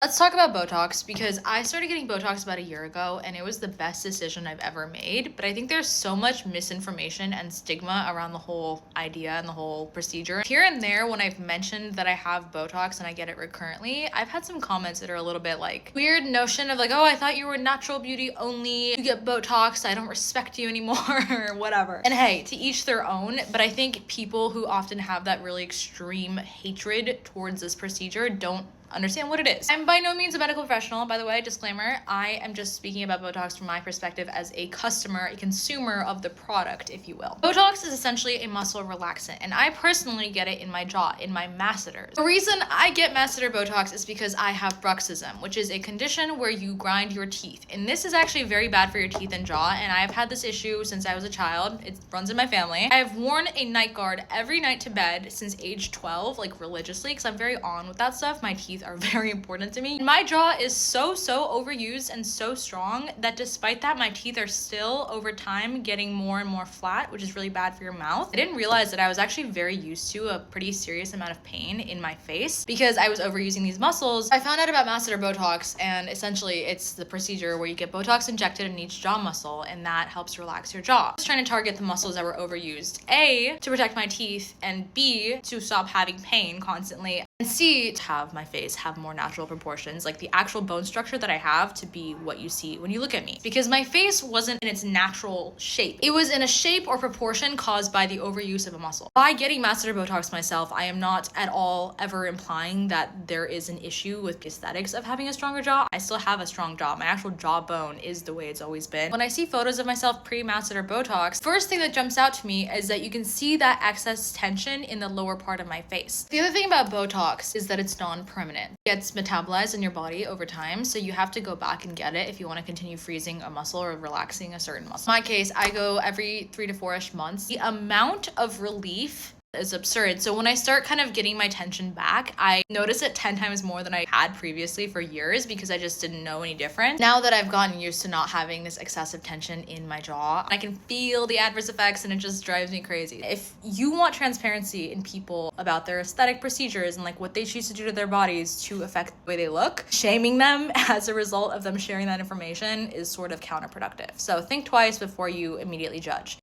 Let's talk about Botox because I started getting Botox about a year ago and it was the best decision I've ever made. But I think there's so much misinformation and stigma around the whole idea and the whole procedure. Here and there, when I've mentioned that I have Botox and I get it recurrently, I've had some comments that are a little bit like weird notion of like, oh, I thought you were natural beauty only. You get Botox, I don't respect you anymore, or whatever. And hey, to each their own. But I think people who often have that really extreme hatred towards this procedure don't understand what it is. I'm by no means a medical professional, by the way, disclaimer. I am just speaking about Botox from my perspective as a customer, a consumer of the product, if you will. Botox is essentially a muscle relaxant, and I personally get it in my jaw, in my masseters. The reason I get masseter Botox is because I have bruxism, which is a condition where you grind your teeth. And this is actually very bad for your teeth and jaw, and I've had this issue since I was a child. It runs in my family. I have worn a night guard every night to bed since age 12, like religiously, because I'm very on with that stuff. My teeth are very important to me. My jaw is so overused and so strong that despite that, my teeth are still over time getting more and more flat, which is really bad for your mouth. I didn't realize that I was actually very used to a pretty serious amount of pain in my face because I was overusing these muscles. I found out about masseter Botox, and essentially it's the procedure where you get Botox injected in each jaw muscle, and that helps relax your jaw. I was trying to target the muscles that were overused, A, to protect my teeth, and B, to stop having pain constantly, and C, to have my face have more natural proportions, like the actual bone structure that I have to be what you see when you look at me. Because my face wasn't in its natural shape. It was in a shape or proportion caused by the overuse of a muscle. By getting masseter Botox myself, I am not at all ever implying that there is an issue with the aesthetics of having a stronger jaw. I still have a strong jaw. My actual jawbone is the way it's always been. When I see photos of myself pre-masseter Botox, first thing that jumps out to me is that you can see that excess tension in the lower part of my face. The other thing about Botox is that it's non-permanent. It gets metabolized in your body over time, so you have to go back and get it if you want to continue freezing a muscle or relaxing a certain muscle. In my case, I go every 3 to 4-ish months. The amount of relief is absurd. So when I start kind of getting my tension back, I notice it 10 times more than I had previously for years because I just didn't know any different. Now that I've gotten used to not having this excessive tension in my jaw, I can feel the adverse effects and it just drives me crazy. If you want transparency in people about their aesthetic procedures and like what they choose to do to their bodies to affect the way they look, shaming them as a result of them sharing that information is sort of counterproductive. So think twice before you immediately judge.